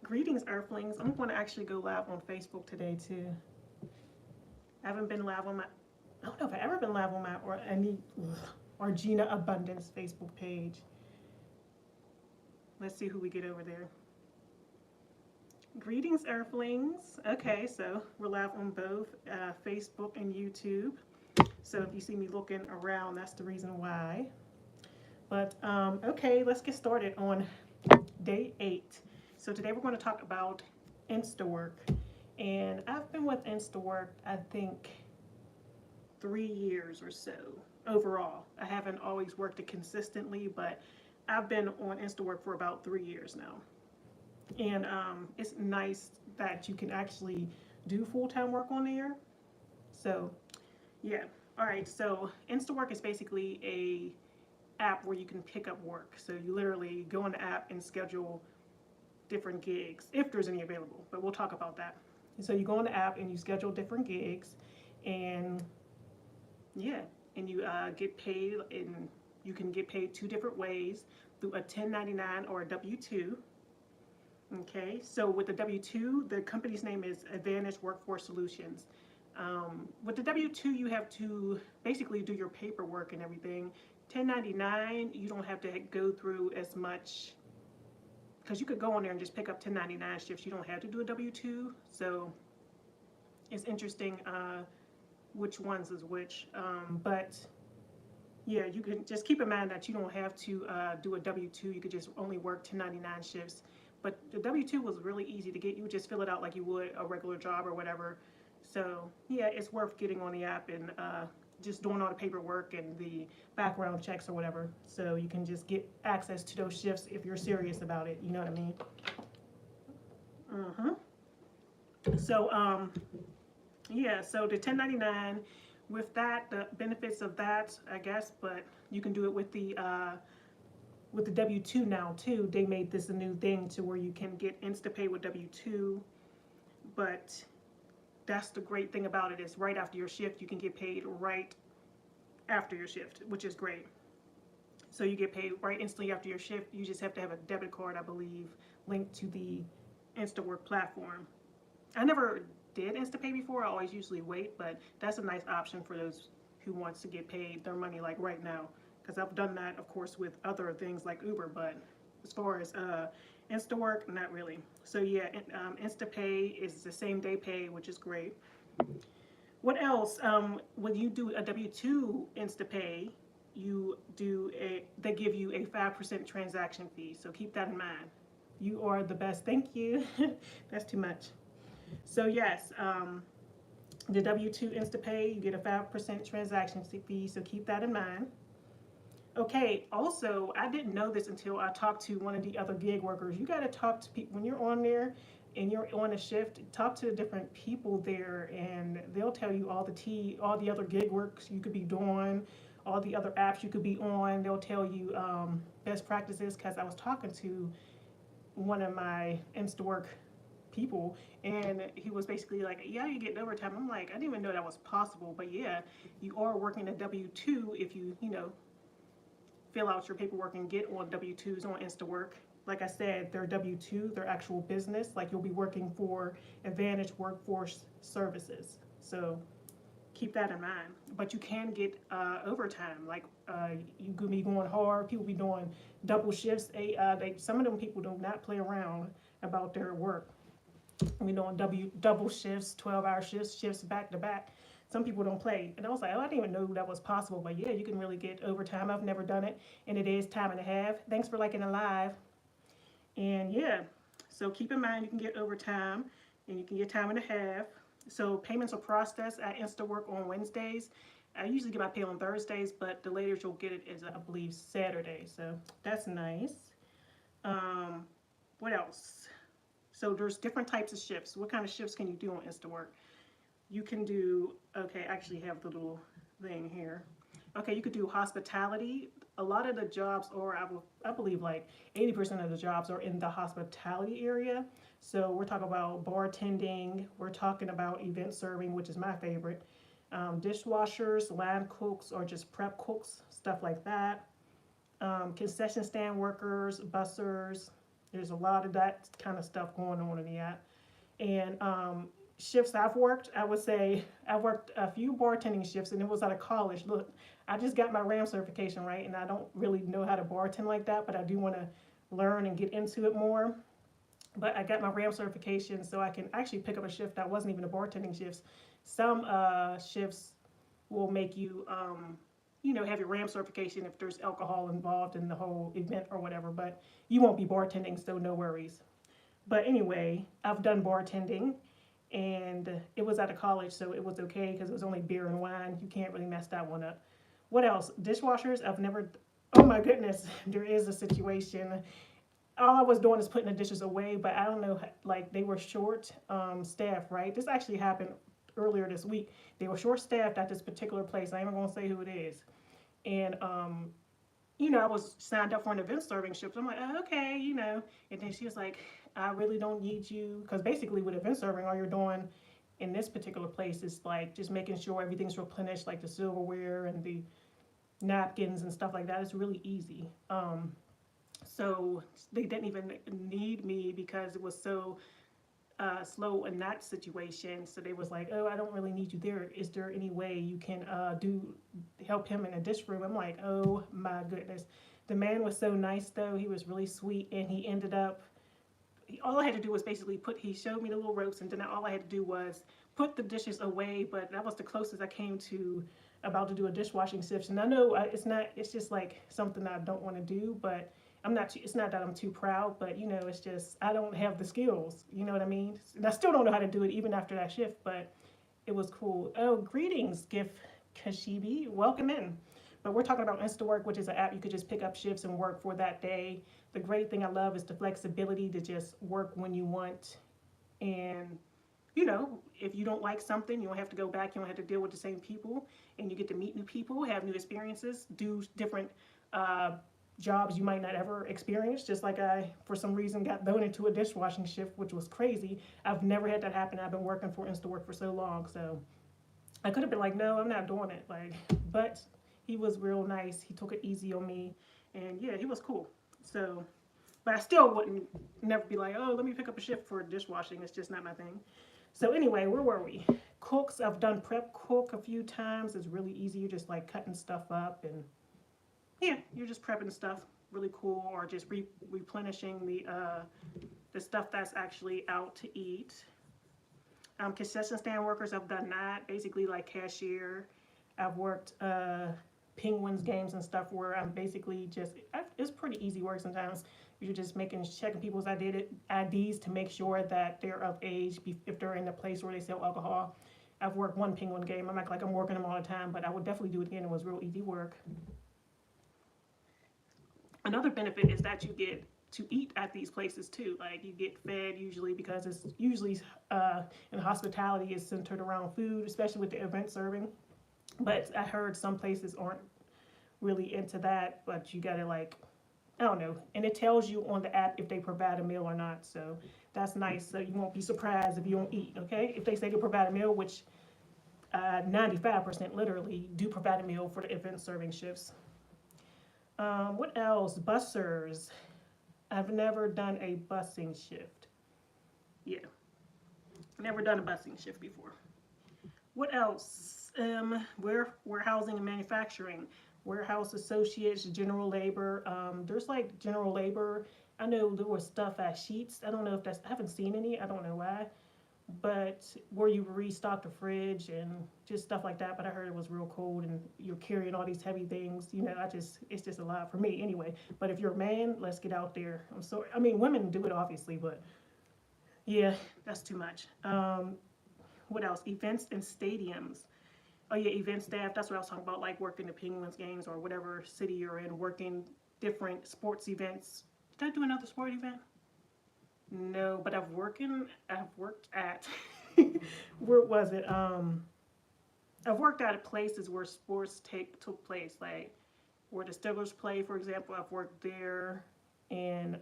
Greetings, Earthlings. I'm going to actually go live on Facebook today too. I haven't been live on my, I don't know if I've ever been live on my or Gina Abundance Facebook page. Let's see who we get over there. Greetings, Earthlings. Okay, so we're live on both Facebook and YouTube. So if you see me looking around, that's the reason why. But okay, let's get started on day 8. So today we're going to talk about Instawork. And I've been with Instawork, I think, 3 years or so overall. I haven't always worked it consistently, but I've been on Instawork for about 3 years now. And it's nice that you can actually do full-time work on there. So, yeah. All right, so Instawork is basically a app where you can pick up work. So you literally go on the app and schedule different gigs, if there's any available, but we'll talk about that. So you go on the app and you schedule different gigs, and yeah, and you get paid, and you can get paid 2 different ways, through a 1099 or a W-2. Okay, so with the W-2, the company's name is Advantage Workforce Solutions. With the W-2, you have to basically do your paperwork and everything. 1099, you don't have to go through as much, because you could go on there and just pick up 1099 shifts. You don't have to do a W-2, so it's interesting which ones is which. But yeah, you can just keep in mind that you don't have to do a W-2. You could just only work 1099 shifts. But the W-2 was really easy to get. You would just fill it out like you would a regular job or whatever. So yeah, it's worth getting on the app and just doing all the paperwork and the background checks or whatever. So you can just get access to those shifts if you're serious about it. You know what I mean? So yeah, so the 1099, with that, the benefits of that, I guess, but you can do it with the W-2 now too. They made this a new thing to where you can get Instapay with W-2, but that's the great thing about it, is right after your shift, you can get paid right after your shift, which is great. So you get paid right instantly after your shift. You just have to have a debit card, I believe, linked to the Instawork platform. I never did Instapay before. I always usually wait, but that's a nice option for those who wants to get paid their money like right now. Because I've done that, of course, with other things like Uber, but as far as Instawork, not really. So yeah, Instapay is the same day pay, which is great. What else? When you do a W-2 Instapay, they give you a 5% transaction fee. So keep that in mind. You are the best. Thank you. That's too much. So yes, the W-2 Instapay, you get a 5% transaction fee. So keep that in mind. Okay, also, I didn't know this until I talked to one of the other gig workers. You got to talk to people when you're on there and you're on a shift. Talk to different people there, and they'll tell you all the other gig works you could be doing, all the other apps you could be on. They'll tell you best practices, because I was talking to one of my Instawork people, and he was basically like, yeah, you get overtime. I'm like, I didn't even know that was possible, but yeah, you are working a W-2 if you fill out your paperwork and get on W-2s on Instawork. Like I said, they're W-2, they're actual business. Like, you'll be working for Advantage Workforce Services. So keep that in mind. But you can get overtime. Like, you could be going hard. People be doing double shifts. Some of them people do not play around about their work. We doing double shifts, 12-hour shifts back to back. Some people don't play. And I was like, oh, I didn't even know that was possible. But yeah, you can really get overtime. I've never done it, and it is time and a half. Thanks for liking the live. And yeah, so keep in mind you can get overtime, and you can get time and a half. So payments are processed at Instawork on Wednesdays. I usually get my pay on Thursdays, but the latest you'll get it is, I believe, Saturday. So that's nice. What else? So there's different types of shifts. What kind of shifts can you do on Instawork? You can do, okay, I actually have the little thing here. Okay, you could do hospitality. A lot of the jobs, or I believe like 80% of the jobs are in the hospitality area. So we're talking about bartending, we're talking about event serving, which is my favorite. Dishwashers, line cooks, or just prep cooks, stuff like that. Concession stand workers, bussers, There's a lot of that kind of stuff going on in the app. And shifts I've worked, I would say I've worked a few bartending shifts, and it was out of college. Look, I just got my RAM certification, right? And I don't really know how to bartend like that, but I do want to learn and get into it more. But I got my RAM certification, so I can actually pick up a shift that wasn't even a bartending shift. Some shifts will make you, have your RAM certification if there's alcohol involved in the whole event or whatever, but you won't be bartending, so no worries. But anyway, I've done bartending, and it was out of college, so it was okay because it was only beer and wine. You can't really mess that one up. What else? Dishwashers, I've never. Oh my goodness, there is a situation. All I was doing is putting the dishes away, but I don't know, like they were short staffed, right? This actually happened earlier this week. They were short staffed at this particular place. I ain't gonna say who it is. And I was signed up for an event serving shift. So I'm like, oh, okay, And then she was like, I really don't need you. Because basically, with event serving, all you're doing in this particular place is like just making sure everything's replenished, like the silverware and the napkins and stuff like that. It's really easy. So they didn't even need me because it was so slow in that situation. So they was like, oh, I don't really need you there. Is there any way you can help him in a dish room? I'm like, oh my goodness. The man was so nice though. He was really sweet, and he ended up. All I had to do was basically he showed me the little ropes, and then all I had to do was put the dishes away. But that was the closest I came to about to do a dishwashing shift. And I know it's not. It's just like something that I don't want to do, but I'm not. It's not that I'm too proud, but it's just I don't have the skills. You know what I mean? And I still don't know how to do it even after that shift, but it was cool. Oh, greetings, Gift Kashibi. Welcome in. But we're talking about Instawork, which is an app you could just pick up shifts and work for that day. The great thing I love is the flexibility to just work when you want. And, if you don't like something, you don't have to go back. You don't have to deal with the same people. And you get to meet new people, have new experiences, do different jobs you might not ever experience. Just like I, for some reason, got thrown into a dishwashing shift, which was crazy. I've never had that happen. I've been working for Instawork for so long. So I could have been like, no, I'm not doing it. But he was real nice. He took it easy on me. And yeah, he was cool. So, but I still wouldn't never be like, oh, let me pick up a shift for dishwashing. It's just not my thing. So anyway, where were we? Cooks. I've done prep cook a few times. It's really easy. You're just like cutting stuff up, and yeah, you're just prepping stuff. Really cool. Or just replenishing the stuff that's actually out to eat. Concession stand workers. I've done that. Basically like cashier. I've worked Penguins games and stuff where I'm basically it's pretty easy work sometimes. You're just checking people's IDs to make sure that they're of age if they're in a place where they sell alcohol. I've worked one Penguin game. I'm not like I'm working them all the time, but I would definitely do it again. It was real easy work. Another benefit is that you get to eat at these places too. Like you get fed usually because it's usually in hospitality is centered around food, especially with the event serving. But I heard some places aren't really into that, but you gotta I don't know. And it tells you on the app if they provide a meal or not. So that's nice. So you won't be surprised if you don't eat, okay? If they say they provide a meal, which 95% literally do provide a meal for the event serving shifts. What else? Bussers. I've never done a busing shift. Yeah. Never done a busing shift before. What else? Warehousing and manufacturing. Warehouse associates, general labor. There's general labor. I know there was stuff at Sheets. I don't know if I haven't seen any. I don't know why. But where you restock the fridge and just stuff like that. But I heard it was real cold and you're carrying all these heavy things. It's just a lot for me anyway. But if you're a man, let's get out there. I'm sorry. I mean, women do it obviously, but yeah, that's too much. What else? Events and stadiums. Oh yeah, event staff. That's what I was talking about, like working the Penguins games or whatever city you're in, working different sports events. Did I do another sport event? No, but I've worked at where was it? I've worked at places where sports took place, like where the Steelers play, for example. I've worked there, and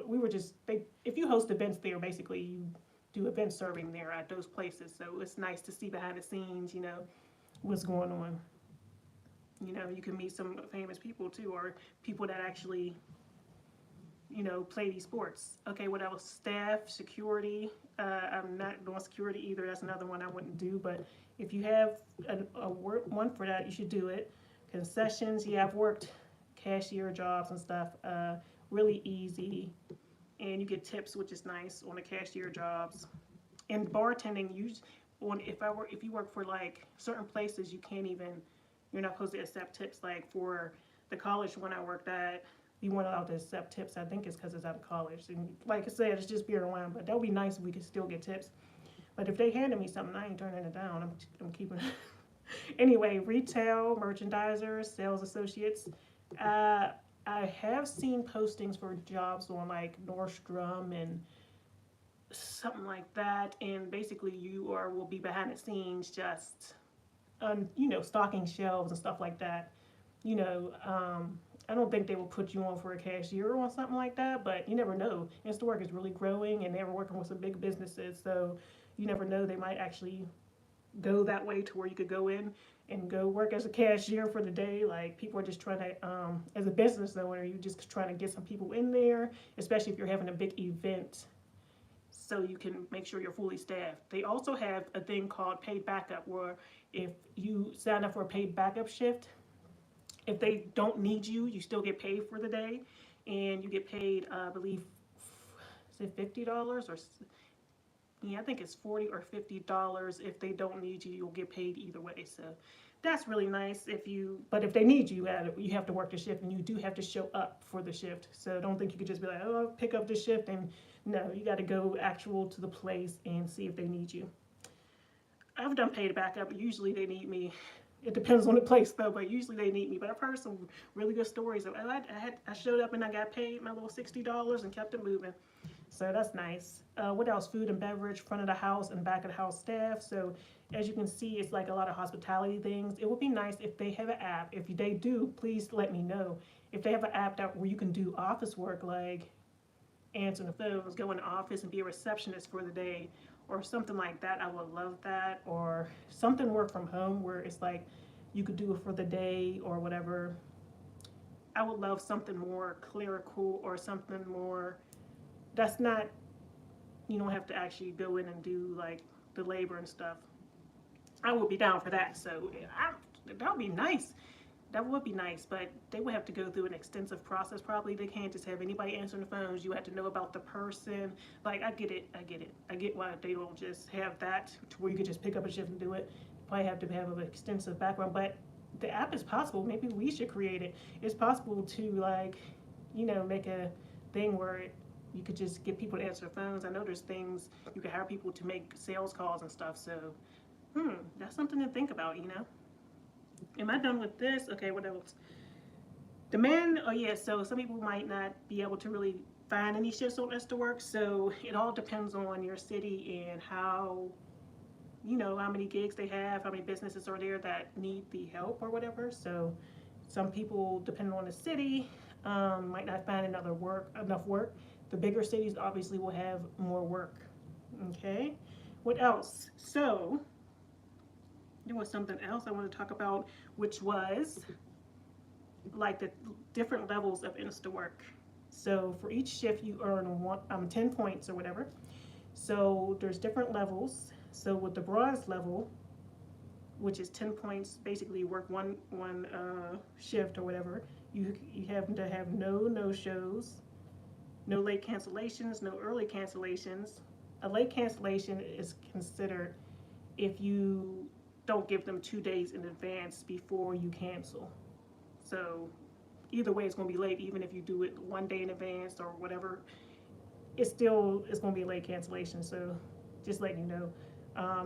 we were if you host events there, basically you do event serving there at those places. So it's nice to see behind the scenes, what's going on. You can meet some famous people too, or people that actually, play these sports. Okay, what else? Staff, security. I'm not doing security either. That's another one I wouldn't do. But if you have a work one for that, you should do it. Concessions. Yeah, I've worked cashier jobs and stuff. Really easy, and you get tips, which is nice on the cashier jobs. And bartending, if you work for like certain places, you're not supposed to accept tips. Like for the college one I worked at, you weren't allowed to accept tips. I think it's because it's out of college. And like I said, it's just beer and wine, but that would be nice if we could still get tips. But if they handed me something, I ain't turning it down. I'm keeping it. Anyway, retail, merchandisers, sales associates. I have seen postings for jobs on like Nordstrom and something like that, and basically will be behind the scenes, just stocking shelves and stuff like that. You know, I don't think they will put you on for a cashier or something like that, but you never know. Instawork is really growing, and they're working with some big businesses, so you never know. They might actually go that way to where you could go in and go work as a cashier for the day. Like people are just trying to, as a business owner, you're just trying to get some people in there, especially if you're having a big event, so you can make sure you're fully staffed. They also have a thing called paid backup, where if you sign up for a paid backup shift, if they don't need you, you still get paid for the day, and you get paid, I believe, is it $50 or? Yeah, I think it's $40 or $50. If they don't need you, you'll get paid either way. So that's really nice. But if they need you, you have to work the shift, and you do have to show up for the shift. So don't think you could just be like, oh, I'll pick up the shift. And no, you got to go actual to the place and see if they need you. I've done paid backup. Usually they need me. It depends on the place though, but usually they need me. But I've heard some really good stories. I showed up and I got paid my little $60 and kept it moving. So that's nice. What else? Food and beverage, front of the house and back of the house staff. So as you can see, it's like a lot of hospitality things. It would be nice if they have an app. If they do, please let me know. If they have an app where you can do office work, like answer the phones, go in the office and be a receptionist for the day, or something like that, I would love that. Or something work from home where it's like you could do it for the day or whatever. I would love something more clerical, or something more that's not, you don't have to actually go in and do like the labor and stuff. I would be down for that. So that would be nice. That would be nice, but they would have to go through an extensive process probably. They can't just have anybody answering the phones. You have to know about the person. Like, I get it. I get why they don't just have that to where you could just pick up a shift and do it. You probably have to have an extensive background, but the app is possible. Maybe we should create it. It's possible to, like, make a thing where you could just get people to answer the phones. I know there's things you could hire people to make sales calls and stuff. So, that's something to think about, Am I done with this? Okay, what else? Demand, oh yeah, so some people might not be able to really find any shifts on Instawork. So it all depends on your city and how many gigs they have, how many businesses are there that need the help or whatever. So some people, depending on the city, might not find enough work. The bigger cities obviously will have more work. Okay, what else? So there was something else I want to talk about, which was like the different levels of Instawork. So for each shift you earn 10 points or whatever. So there's different levels. So with the bronze level, which is 10 points, basically you work one shift or whatever, you have to have no shows, no late cancellations, no early cancellations. A late cancellation is considered if you don't give them 2 days in advance before you cancel. So either way, it's going to be late. Even if you do it 1 day in advance or whatever, it's going to be a late cancellation. So just letting you know.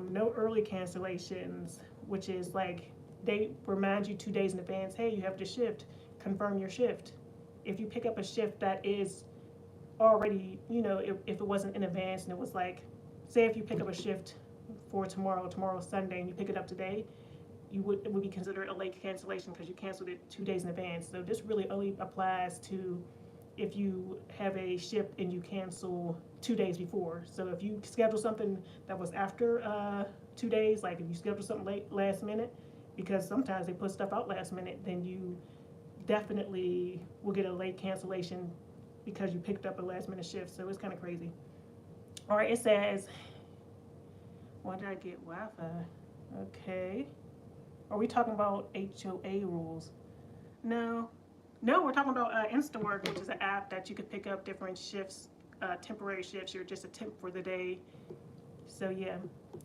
No early cancellations, which is like they remind you 2 days in advance, hey, you have to shift, confirm your shift. If you pick up a shift that is already, if it wasn't in advance and it was like, say if you pick up a shift for tomorrow's Sunday, and you pick it up today, it would be considered a late cancellation because you canceled it 2 days in advance. So this really only applies to if you have a shift and you cancel 2 days before. So if you schedule something that was after 2 days, like if you schedule something last minute, because sometimes they put stuff out last minute, then you definitely will get a late cancellation because you picked up a last minute shift. So it's kind of crazy. All right, it says, why did I get Wi-Fi? Okay. Are we talking about HOA rules? No. No, we're talking about Instawork, which is an app that you can pick up different shifts, temporary shifts. You're just a temp for the day. So yeah.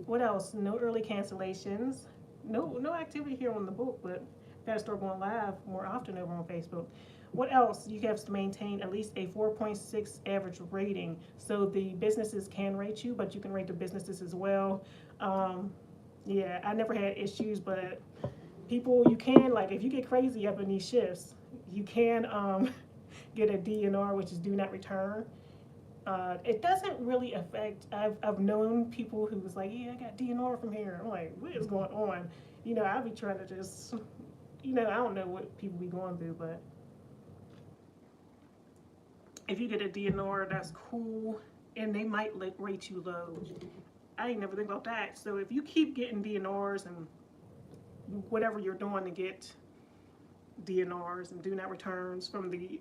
What else? No early cancellations. No activity here on the book, but gotta start going live more often over on Facebook. What else? You have to maintain at least a 4.6 average rating. So the businesses can rate you, but you can rate the businesses as well. Yeah, I never had issues, but people, you can, like, if you get crazy up in these shifts, you can get a DNR, which is do not return. It doesn't really affect. I've known people who was like, yeah, I got DNR from here. I'm like, what is going on? I'll be trying to just, I don't know what people be going through, but if you get a DNR, that's cool, and they might rate you low. I ain't never think about that. So if you keep getting DNRs and whatever you're doing to get DNRs and do not returns from the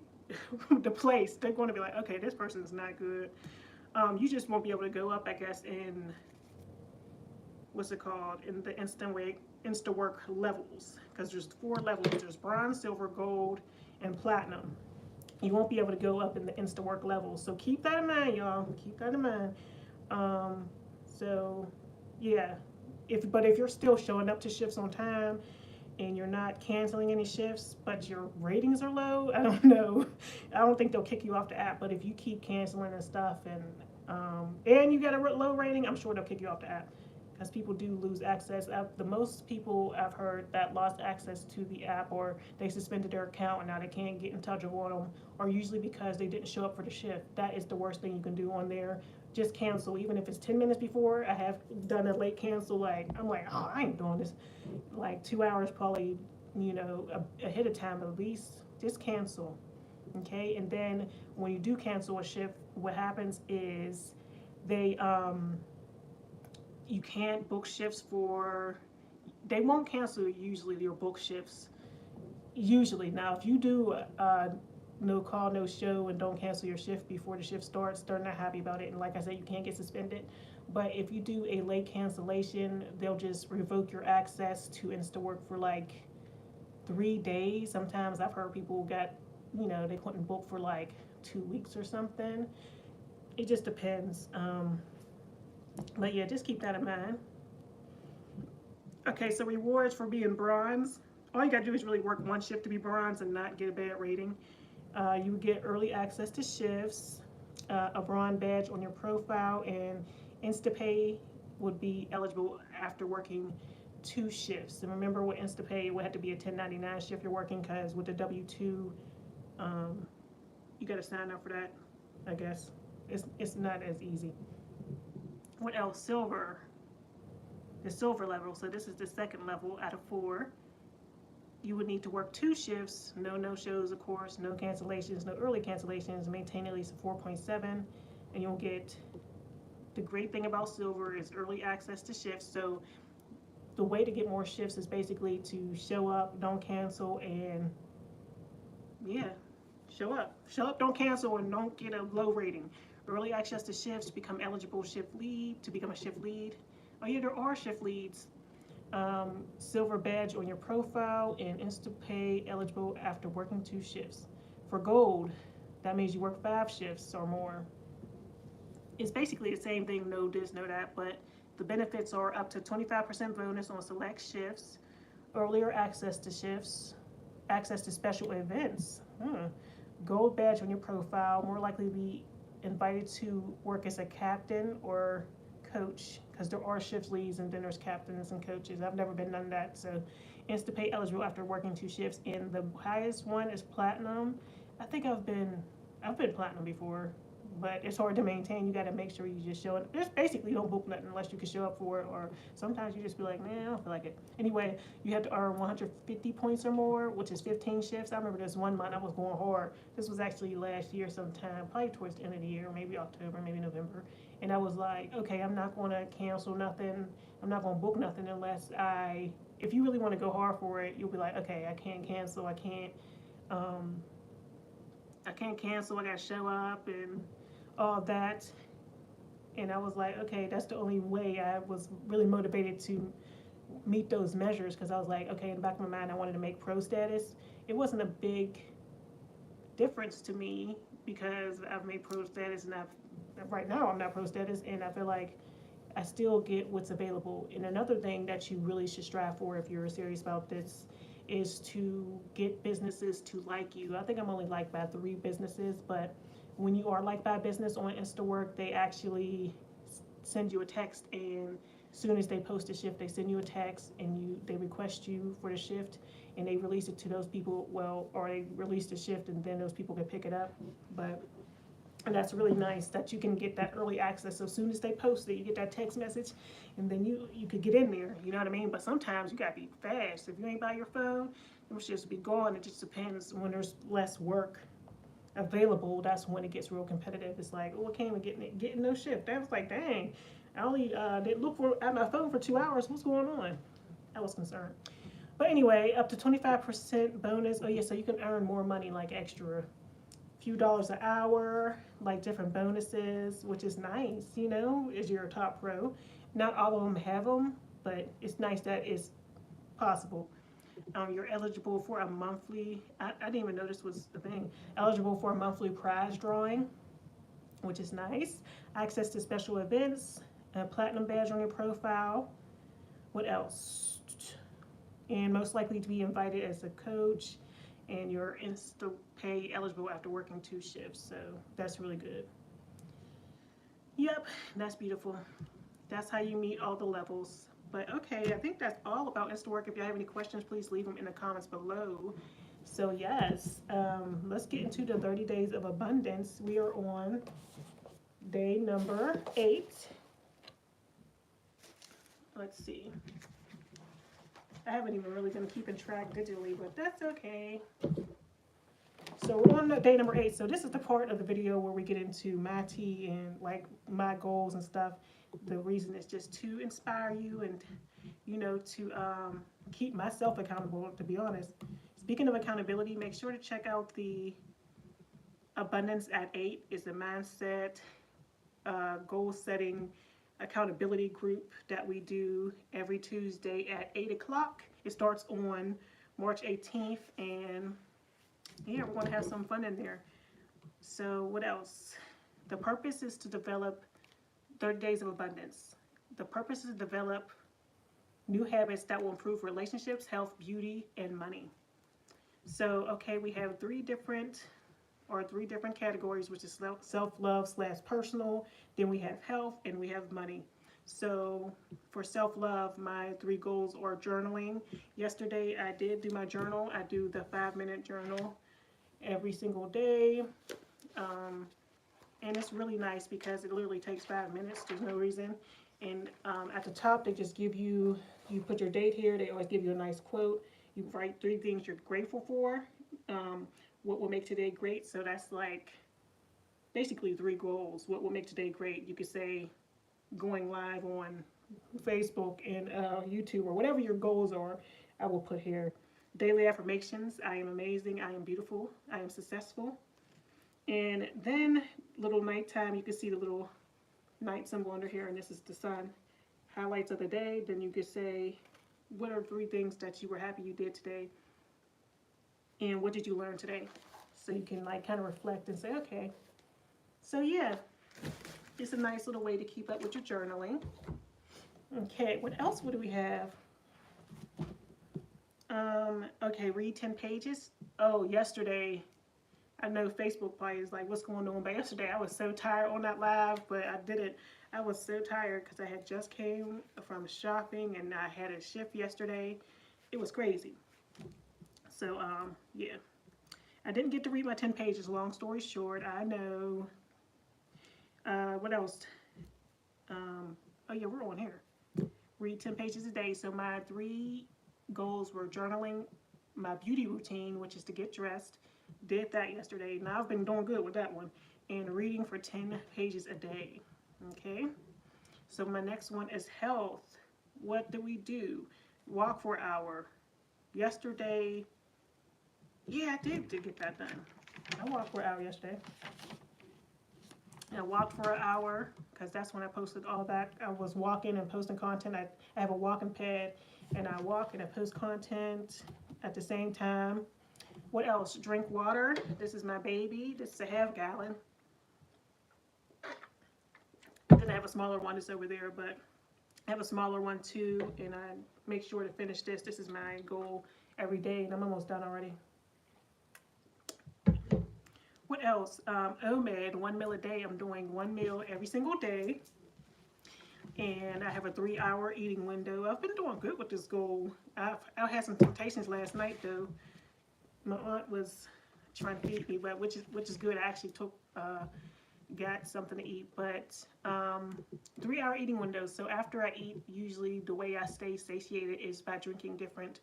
the place, they're going to be like, okay, this person is not good. You just won't be able to go up, I guess, in what's it called, in the Instawork levels, because there's 4 levels. There's bronze, silver, gold, and platinum. You won't be able to go up in the Instawork levels. So keep that in mind, y'all. Keep that in mind. So yeah, but if you're still showing up to shifts on time and you're not canceling any shifts, but your ratings are low, I don't know. I don't think they'll kick you off the app. But if you keep canceling and stuff, and you get a low rating, I'm sure they'll kick you off the app, because people do lose access. The most people I've heard that lost access to the app, or they suspended their account and now they can't get in touch with them, are usually because they didn't show up for the shift. That is the worst thing you can do on there. Just cancel, even if it's 10 minutes before. I have done a late cancel. Like, I'm like, oh, I ain't doing this. Like 2 hours probably, ahead of time at least. Just cancel, okay? And then when you do cancel a shift, what happens is you can't book shifts they won't cancel usually your book shifts. Usually. Now, if you do no call, no show, and don't cancel your shift before the shift starts, they're not happy about it. And like I said, you can't get suspended. But if you do a late cancellation, they'll just revoke your access to Instawork for like 3 days. Sometimes I've heard people got, they couldn't book for like 2 weeks or something. It just depends. But yeah, just keep that in mind. Okay, so rewards for being bronze. All you gotta do is really work one shift to be bronze and not get a bad rating. You would get early access to shifts, a bronze badge on your profile, and InstaPay would be eligible after working 2 shifts. And remember, with InstaPay, it would have to be a 1099 shift you're working, because with the W-2, you got to sign up for that, I guess. It's not as easy. What else? Silver. The silver level. So this is the second level out of 4. You would need to work 2 shifts, no shows, of course, no cancellations, no early cancellations, maintain at least a 4.7, and you'll get, the great thing about silver is early access to shifts. So the way to get more shifts is basically to show up, don't cancel, and yeah, show up, don't cancel, and don't get a low rating. Early access to shifts, become eligible shift lead, to become a shift lead. Oh yeah, there are shift leads. Silver badge on your profile, and InstaPay eligible after working 2 shifts. For gold, that means you work 5 shifts or more. It's basically the same thing, no this, no that, but the benefits are up to 25% bonus on select shifts, earlier access to shifts, access to special events, gold badge on your profile, more likely to be invited to work as a captain or coach, because there are shift leads and then there's captains and coaches. I've never been none of that. So InstaPay eligible after working 2 shifts, and the highest one is platinum. I think I've been platinum before, but it's hard to maintain. You got to make sure you just show up. Just basically don't book nothing unless you can show up for it, or sometimes you just be like, man, I don't feel like it. Anyway, you have to earn 150 points or more, which is 15 shifts. I remember this one month I was going hard. This was actually last year sometime, probably towards the end of the year, maybe October, maybe November. And I was like, okay, I'm not going to cancel nothing. I'm not going to book nothing unless if you really want to go hard for it, you'll be like, okay, I can't cancel. I can't, I can't cancel, I gotta show up and all that. And I was like, okay, that's the only way. I was really motivated to meet those measures because I was like, okay, in the back of my mind, I wanted to make pro status. It wasn't a big difference to me because I've made pro status and right now I'm not pro status, and I feel like I still get what's available. And another thing that you really should strive for if you're serious about this is to get businesses to like you. I think I'm only liked by 3 businesses, but when you are liked by a business on Instawork, they actually send you a text, and as soon as they post a shift, they send you a text and they request you for the shift, and they release it to those people. Well, or they release the shift and then those people can pick it up. But and that's really nice that you can get that early access. So as soon as they post it, you get that text message, and then you could get in there. You know what I mean? But sometimes you gotta be fast. If you ain't by your phone, it must just be gone. It just depends. When there's less work available, that's when it gets real competitive. It's like, oh, I can't even get in no shift. That was like, dang, I only did look at my phone for 2 hours. What's going on? I was concerned. But anyway, up to 25% bonus. Oh yeah, so you can earn more money, like extra few dollars an hour, like different bonuses, which is nice, you know, as you're a top pro. Not all of them have them, but it's nice that it's possible. You're eligible for a monthly, I didn't even know this was the thing, eligible for a monthly prize drawing, which is nice. Access to special events, a platinum badge on your profile. What else? And most likely to be invited as a coach, and you're Insta pay eligible after working 2 shifts. So that's really good. Yep, that's beautiful. That's how you meet all the levels. But okay, I think that's all about Instawork. If you have any questions, please leave them in the comments below. So yes, let's get into the 30 days of abundance. We are on day number 8. Let's see. I haven't even really been keeping track digitally, but that's okay. So we're on day number 8. So this is the part of the video where we get into my tea and like my goals and stuff. The reason is just to inspire you and, you know, to keep myself accountable, to be honest. Speaking of accountability, make sure to check out the Abundance at 8. It's a mindset, goal setting, accountability group that we do every Tuesday at 8 o'clock. It starts on March 18th, and yeah, we're going to have some fun in there. So what else? The purpose is to develop 30 days of abundance. The purpose is to develop new habits that will improve relationships, health, beauty, and money. So, okay, we have 3 different categories, which is self-love / personal. Then we have health, and we have money. So for self-love, my 3 goals are journaling. Yesterday I did do my journal. I do the 5-minute journal every single day. And it's really nice because it literally takes 5 minutes. There's no reason. And at the top, they just give you put your date here. They always give you a nice quote. You write 3 things you're grateful for. What will make today great? So that's like basically 3 goals. What will make today great? You could say going live on Facebook and YouTube, or whatever your goals are, I will put here. Daily affirmations: I am amazing, I am beautiful, I am successful. And then little nighttime, you can see the little night symbol under here, and this is the sun. Highlights of the day. Then you could say, what are 3 things that you were happy you did today, and what did you learn today? So you can like kind of reflect and say, okay. So yeah, it's a nice little way to keep up with your journaling. Okay, what else would we have? Okay, read 10 pages. Oh, yesterday, I know Facebook probably is like, what's going on? But yesterday I was so tired on that live, but I did it. I was so tired because I had just came from shopping and I had a shift yesterday. It was crazy. So, yeah. I didn't get to read my 10 pages, long story short. I know. What else? Oh yeah, we're on here. Read 10 pages a day. So my 3 goals were journaling, my beauty routine, which is to get dressed. Did that yesterday. Now I've been doing good with that one. And reading for 10 pages a day. Okay. So my next one is health. What do we do? Walk for an hour. Yesterday, yeah, I did get that done. I walked for an hour yesterday. I walked for an hour because that's when I posted all that. I was walking and posting content. I have a walking pad, and I walk and I post content at the same time. What else? Drink water. This is my baby. This is a half gallon. Then I have a smaller one that's over there, but I have a smaller one too, and I make sure to finish this. This is my goal every day, and I'm almost done already. What else? OMAD, 1 meal a day. I'm doing 1 meal every single day, and I have a 3-hour eating window. I've been doing good with this goal. I had some temptations last night though. My aunt was trying to feed me, but which is good. I actually got something to eat, but 3-hour eating windows. So after I eat, usually the way I stay satiated is by drinking different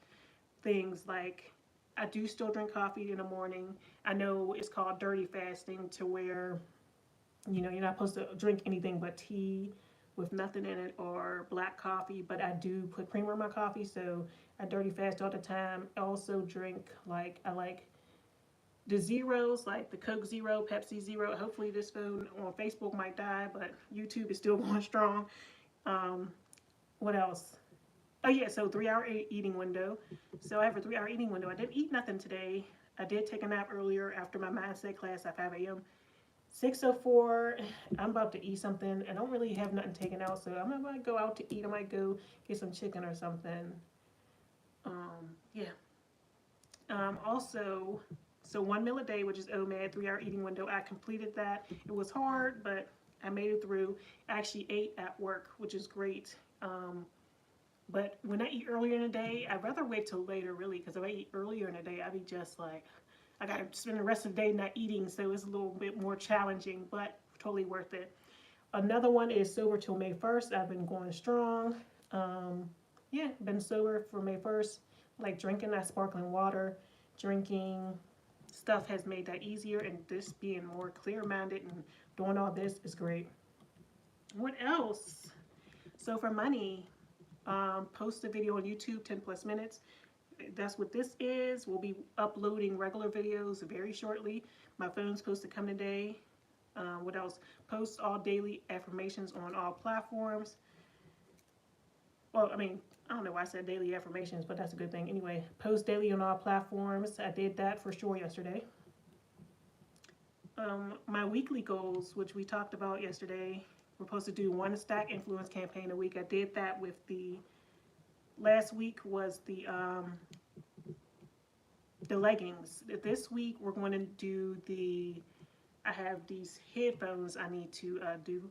things. Like I do still drink coffee in the morning. I know it's called dirty fasting, to where you're not supposed to drink anything but tea with nothing in it, or black coffee, but I do put creamer in my coffee, so I dirty fast all the time. I also drink, I like the zeros, like the Coke Zero, Pepsi Zero. Hopefully this phone on Facebook might die, but YouTube is still going strong. What else? Oh yeah, so 3-hour eating window. So I have a 3-hour eating window. I didn't eat nothing today. I did take a nap earlier after my mindset class at 5 a.m. 6:04, I'm about to eat something. I don't really have nothing taken out, so I'm gonna go out to eat. I might go get some chicken or something. Yeah. Also, so 1 meal a day, which is OMAD, 3-hour eating window. I completed that. It was hard, but I made it through. I actually ate at work, which is great. But when I eat earlier in the day, I'd rather wait till later, really, because if I eat earlier in the day, I'd be just like, I got to spend the rest of the day not eating, so it's a little bit more challenging, but totally worth it. Another one is sober till May 1st. I've been going strong. Yeah, been sober for May 1st. Like drinking that sparkling water, drinking stuff has made that easier, and this being more clear-minded and doing all this is great. What else? So for money, post a video on YouTube, 10 plus minutes. That's what this is. We'll be uploading regular videos very shortly. My phone's supposed to come today. What else? Post all daily affirmations on all platforms. Well, I mean, I don't know why I said daily affirmations, but that's a good thing. Anyway, post daily on all platforms. I did that for sure yesterday. My weekly goals, which we talked about yesterday, we're supposed to do 1 stack influence campaign a week. I did that with last week was the leggings. This week we're going to do I have these headphones I need to do.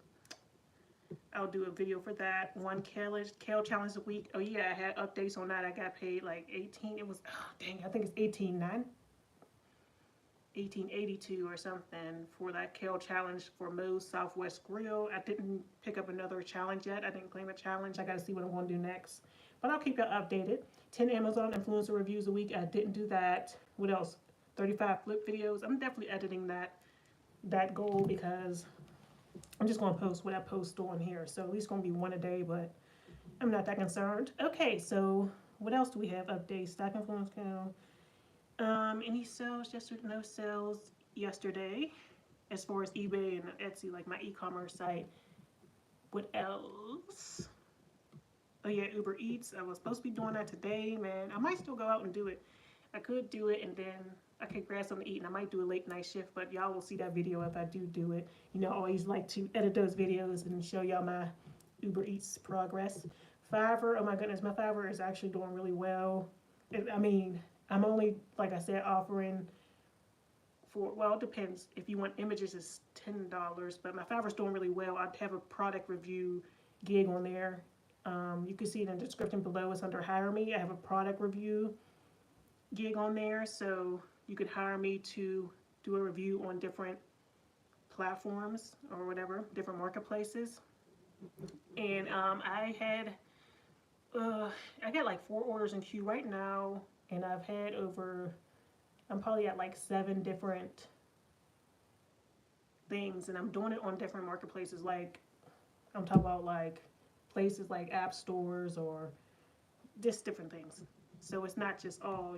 I'll do a video for that. 1 kale challenge a week. Oh yeah, I had updates on that. I got paid like 18. It was, oh, dang, I think it's 1882 or something for that kale challenge for Moe's Southwest Grill. I didn't pick up another challenge yet. I didn't claim a challenge. I got to see what I'm going to do next. But I'll keep you updated. 10 Amazon influencer reviews a week. I didn't do that. What else? 35 flip videos. I'm definitely editing that goal, because I'm just going to post what I post on here. So at least going to be 1 a day, but I'm not that concerned. Okay, so what else do we have? Updates. Stock influence count. Any sales yesterday? No sales yesterday as far as eBay and Etsy, like my e-commerce site. What else? Oh yeah, Uber Eats. I was supposed to be doing that today, man. I might still go out and do it. I could do it, and then I could grab something to eat, and I might do a late night shift, but y'all will see that video if I do it. I always like to edit those videos and show y'all my Uber Eats progress. Fiverr, oh my goodness, my Fiverr is actually doing really well. I mean, I'm only, like I said, offering for, well, it depends. If you want images, it's $10, but my Fiverr's doing really well. I have a product review gig on there. You can see it in the description below. It's under Hire Me. I have a product review gig on there, so you could hire me to do a review on different platforms or whatever, different marketplaces. And I got like 4 orders in queue right now, and I've had I'm probably at like 7 different things, and I'm doing it on different marketplaces. Like, I'm talking about like places like app stores or just different things. So it's not just all,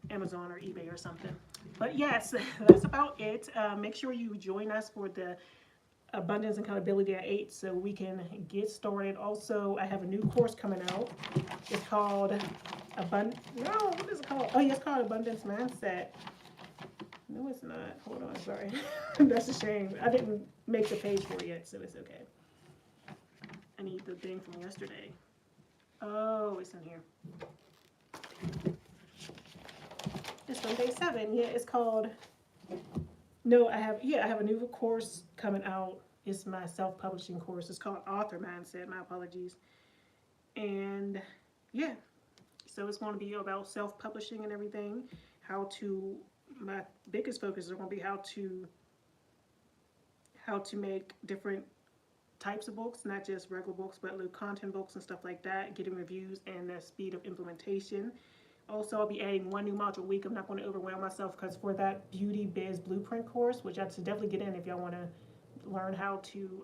Amazon or eBay or something. But yes, that's about it. Make sure you join us for the Abundance Accountability at 8 so we can get started. Also, I have a new course coming out. It's called what is it called? Oh, yeah, it's called Abundance Mindset. No, it's not. Hold on, sorry. That's a shame. I didn't make the page for it yet, so it's okay. I need the thing from yesterday. Oh, it's in here. It's from day 7. Yeah, it's called. No, I have a new course coming out. It's my self-publishing course. It's called Author Mindset. My apologies. And yeah, so it's going to be about self-publishing and everything. My biggest focus is going to be how to make different types of books, not just regular books, but little content books and stuff like that, getting reviews and the speed of implementation. Also, I'll be adding 1 new module a week. I'm not going to overwhelm myself because for that Beauty Biz Blueprint course, which I should definitely get in if y'all want to learn how to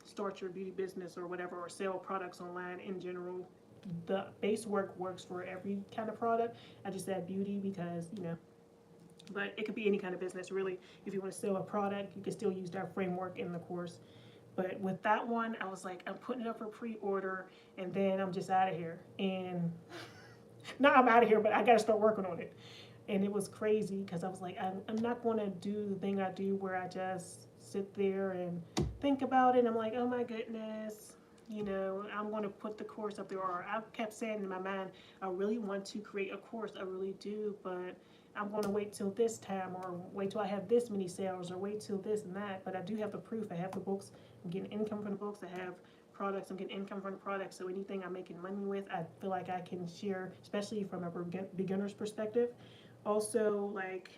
start your beauty business or whatever, or sell products online in general. The base work works for every kind of product. I just said beauty because, but it could be any kind of business really. If you want to sell a product, you can still use that framework in the course. But with that one, I was like, I'm putting it up for pre-order and then I'm just out of here. And now I'm out of here, but I got to start working on it. And it was crazy because I was like, I'm not going to do the thing I do where I just sit there and think about it. And I'm like, oh my goodness, I'm going to put the course up there. Or I kept saying in my mind, I really want to create a course. I really do, but I'm going to wait till this time, or wait till I have this many sales, or wait till this and that. But I do have the proof. I have the books. I'm getting income from the books. I have products. I'm getting income from the products. So anything I'm making money with, I feel like I can share, especially from a beginner's perspective. Also, like,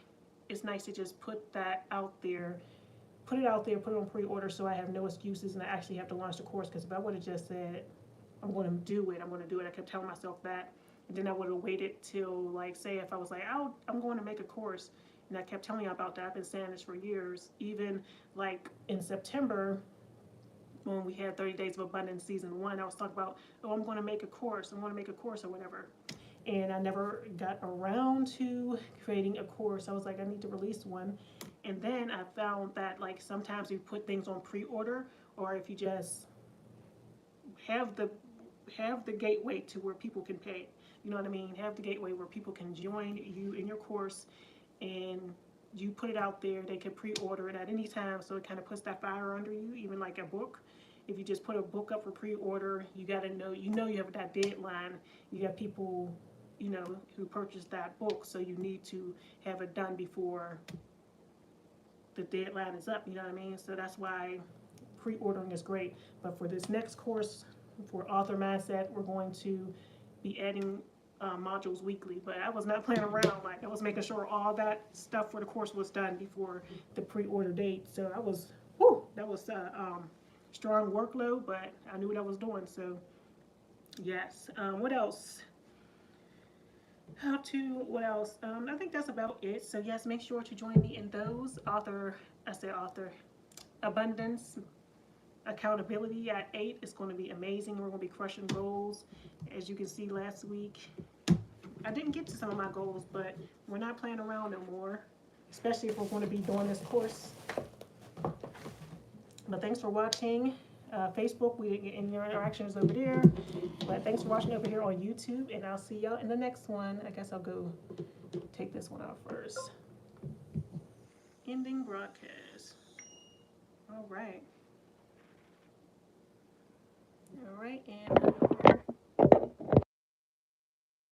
it's nice to just put that out there. Put it out there, put it on pre-order so I have no excuses and I actually have to launch the course. Because if I would have just said, I'm going to do it, I kept telling myself that. And then I would have waited till, like, say if I was like, I'm going to make a course, and I kept telling you about that. I've been saying this for years. Even like in September, when we had 30 Days of Abundance Season 1, I was talking about, I'm going to make a course. Or whatever. And I never got around to creating a course. I was like, I need to release one. And then I found that, like, sometimes you put things on pre-order, or if you just have the gateway to where people can pay. You know what I mean? Have the gateway where people can join you in your course, and you put it out there. They can pre-order it at any time, so it kind of puts that fire under you. Even like a book, if you just put a book up for pre-order, you got to know you have that deadline. You got people, who purchased that book, so you need to have it done before the deadline is up. You know what I mean? So that's why pre-ordering is great. But for this next course, for Author Mindset, we're going to be adding modules weekly. But I was not playing around. Like, I was making sure all that stuff for the course was done before the pre-order date. So that was strong workload, but I knew what I was doing. So yes. What else? What else? I think that's about it. So yes, make sure to join me in those Abundance Accountability at 8. It's going to be amazing. We're going to be crushing goals. As you can see, last week I didn't get to some of my goals, but we're not playing around no more, especially if we're going to be doing this course. But thanks for watching. Facebook, we didn't get any interactions over there. But thanks for watching over here on YouTube, and I'll see y'all in the next one. I guess I'll go take this one out first. Ending broadcast. All right. All right, and